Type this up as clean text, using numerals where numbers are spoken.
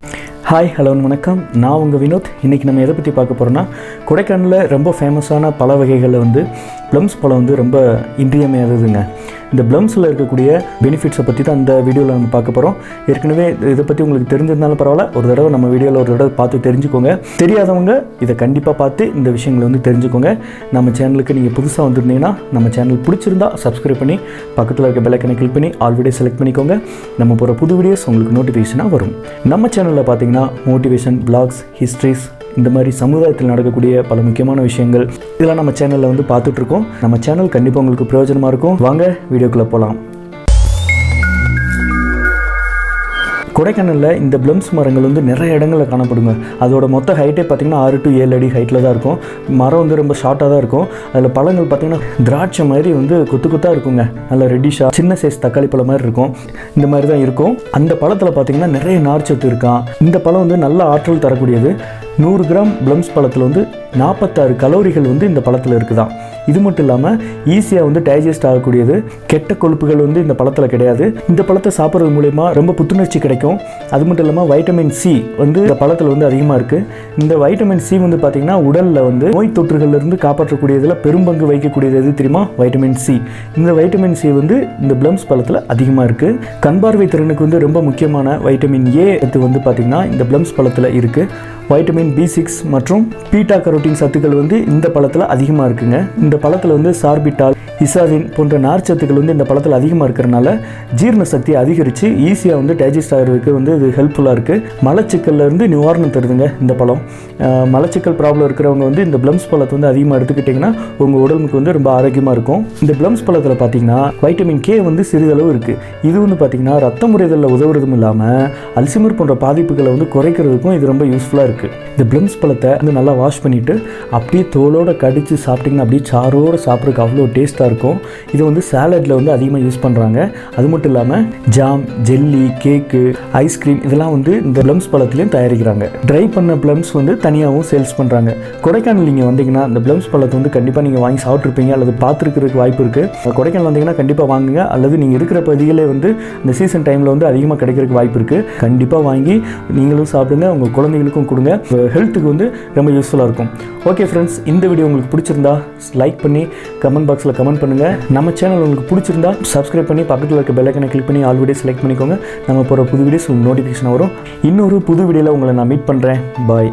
Hi hello வணக்கம். நான் உங்கள் வினோத். இன்றைக்கி நம்ம எதை பற்றி பார்க்க போகிறோன்னா, கொடைக்கானலில் ரொம்ப ஃபேமஸான பல வகைகளில் வந்து ப்ளம்ஸ் பழம் வந்து ரொம்ப இன்றியமையாததுங்க. இந்த ப்ளம்ஸில் இருக்கக்கூடிய பெனிஃபிட்ஸை பற்றி தான் இந்த வீடியோவில் நம்ம பார்க்க போகிறோம். ஏற்கனவே இதை பற்றி உங்களுக்கு தெரிஞ்சிருந்தாலும் பரவாயில்ல, ஒரு தடவை நம்ம வீடியோவில் ஒரு தடவை பார்த்து தெரிஞ்சுக்கோங்க. தெரியாதவங்க இதை கண்டிப்பாக பார்த்து இந்த விஷயங்களை வந்து தெரிஞ்சுக்கோங்க. நம்ம சேனலுக்கு நீங்கள் புதுசாக வந்துருந்தீங்கன்னா நம்ம சேனல் பிடிச்சிருந்தா சப்ஸ்கிரைப் பண்ணி பக்கத்தில் இருக்க பெல் ஐக்கனை கிளிக் பண்ணி ஆல் வீடியோ செலக்ட் பண்ணிக்கோங்க. நம்ம போகிற புது வீடியோஸ் உங்களுக்கு நோட்டிஃபிகேஷனாக வரும். நம்ம சேனலில் பார்த்தீங்கன்னா மோட்டிவேஷன், பிளாக்ஸ், ஹிஸ்ட்ரிஸ், இந்த மாதிரி சமுதாயத்தில் நடக்கக்கூடிய பல முக்கியமான விஷயங்கள் இதெல்லாம் நம்ம சேனலில் வந்து பார்த்துட்ருக்கோம். நம்ம சேனல் கண்டிப்பாக உங்களுக்கு பிரயோஜனமாக இருக்கும். வாங்க வீடியோக்குள்ளே போகலாம். கொடைக்கானலில் இந்த ப்ளம்ஸ் மரங்கள் வந்து நிறைய இடங்களில் காணப்படுங்க. அதோட மொத்த ஹைட்டே பார்த்திங்கன்னா 6 to 7 அடி ஹைட்டில் தான் இருக்கும். மரம் வந்து ரொம்ப ஷார்ட்டாக தான் இருக்கும். அதில் பழங்கள் பார்த்திங்கன்னா திராட்சை மாதிரி வந்து கொத்து கொத்தாக இருக்குங்க. நல்ல ரெட்டிஷாக சின்ன சைஸ் தக்காளி பழம் மாதிரி இருக்கும். இந்த மாதிரி தான் இருக்கும். அந்த பழத்தில் பார்த்திங்கன்னா நிறைய நார்ச்சத்து இருக்கான். இந்த பழம் வந்து நல்ல ஆற்றல் தரக்கூடியது. 100 கிராம் ப்ளம்ஸ் பழத்தில் வந்து 46 கலோரிகள் வந்து இந்த பழத்தில் இருக்குதான். இது மட்டும் இல்லாமல் ஈஸியாக வந்து டைஜஸ்ட் ஆகக்கூடியது. கெட்ட கொழுப்புகள் வந்து இந்த பழத்தில் கிடையாது. இந்த பழத்தை சாப்பிட்றது மூலயமா ரொம்ப புத்துணர்ச்சி கிடைக்கும். அது மட்டும் இல்லாமல் வைட்டமின் சி வந்து இந்த பழத்தில் வந்து அதிகமாக இருக்குது. இந்த வைட்டமின் சி வந்து பார்த்திங்கன்னா உடலில் வந்து நோய் தொற்றுகளிலிருந்து காப்பாற்றக்கூடியதில் பெரும்பங்கு வைக்கக்கூடியது எது தெரியுமா? Vitamin C. இந்த வைட்டமின் சி வந்து இந்த ப்ளம்ஸ் பழத்தில் அதிகமாக இருக்குது. கண் பார்வை திறனுக்கு வந்து ரொம்ப முக்கியமான வைட்டமின் ஏ வந்து பார்த்திங்கன்னா இந்த ப்ளம்ஸ் பழத்தில் இருக்குது. வைட்டமின் B6 மற்றும் பீட்டா கரோட்டின் சத்துக்கள் வந்து இந்த பழத்தில் அதிகமாக இருக்குங்க. இந்த பழத்தில் வந்து சார்பிட்டால், இசாரின் போன்ற நார்ச்சத்துக்கள் வந்து இந்த பழத்தில் அதிகமாக இருக்கிறனால ஜீரண சக்தியை அதிகரித்து ஈஸியாக வந்து டைஜஸ்ட் ஆகிறதுக்கு வந்து இது ஹெல்ப்ஃபுல்லாக இருக்குது. மலச்சிக்கல்லேருந்து நிவாரணம் தருதுங்க இந்த பழம். மலச்சிக்கல் ப்ராப்ளம் இருக்கிறவங்க வந்து இந்த ப்ளம்ஸ் பழத்தை வந்து அதிகமாக எடுத்துக்கிட்டிங்கன்னா உங்கள் உடம்புக்கு வந்து ரொம்ப ஆரோக்கியமாக இருக்கும். இந்த ப்ளம்ஸ் பழத்தில் பார்த்திங்கன்னா வைட்டமின் கே வந்து சிறிதளவு இருக்குது. இது வந்து பார்த்திங்கன்னா ரத்த முறைதலில் உதவுறதும் இல்லாமல் அல்சைமர் போன்ற பாதிப்புகளை வந்து குறைக்கிறதுக்கும் இது ரொம்ப யூஸ்ஃபுல்லாக இருக்குது. இந்த ப்ளம்ஸ் பழத்தை வந்து நல்லா வாஷ் பண்ணிவிட்டு அப்படியே தோலோடு கடித்து சாப்பிட்டிங்கன்னா அப்படியே சாரோடு சாப்பிட்றதுக்கு அவ்வளோ டேஸ்ட்டாக இருக்கும். இது வந்து சாலட்டில் வந்து அதிகமாக யூஸ் பண்ணுறாங்க. அது மட்டும் இல்லாமல் ஜாம், ஜெல்லி, கேக்கு, ஐஸ்கிரீம் இதெல்லாம் வந்து இந்த ப்ளம்ஸ் பழத்துலேயும் தயாரிக்கிறாங்க. ட்ரை பண்ண ப்ளம்ஸ் வந்து தனியாகவும் சேல்ஸ் பண்ணுறாங்க. கொடைக்கானல் நீங்கள் வந்தீங்கன்னா இந்த ப்ளம்ஸ் பழத்தை வந்து கண்டிப்பாக நீங்கள் வாங்கி சாப்பிட்ருப்பீங்க அல்லது பார்த்துருக்கிறதுக்கு வாய்ப்பு இருக்குது. கொடைக்கானல் வந்தீங்கன்னா கண்டிப்பாக வாங்குங்க. அல்லது நீங்கள் இருக்கிற பகுதிகளே வந்து இந்த சீசன் டைமில் வந்து அதிகமாக கிடைக்கிறதுக்கு வாய்ப்பு இருக்குது. கண்டிப்பாக வாங்கி நீங்களும் சாப்பிடுங்க, உங்கள் குழந்தைங்களுக்கும் கொடுங்க. ஹெல்த்துக்கு வந்து ரொம்ப யூஸ்ஃபுல்லாக இருக்கும். ஓகே ஃப்ரெண்ட்ஸ், இந்த வீடியோ உங்களுக்கு பிடிச்சிருந்தா லைக் பண்ணி கமெண்ட் பாக்ஸில் கமெண்ட் பண்ணுங்கள். நம்ம சேனல் உங்களுக்கு பிடிச்சிருந்தா சப்ஸ்கிரைப் பண்ணி பக்கத்தில் இருக்க பெல் ஐக்கனை கிளிக் பண்ணி ஆல் வீடியோ செலக்ட் பண்ணிக்கோங்க. நம்ம போகிற புது வீடியோஸ் உங்களுக்கு நோட்டிஃபிகேஷன் வரும். இன்னொரு புது வீடியோவில் உங்களை நான் மீட் பண்ணுறேன். பாய்.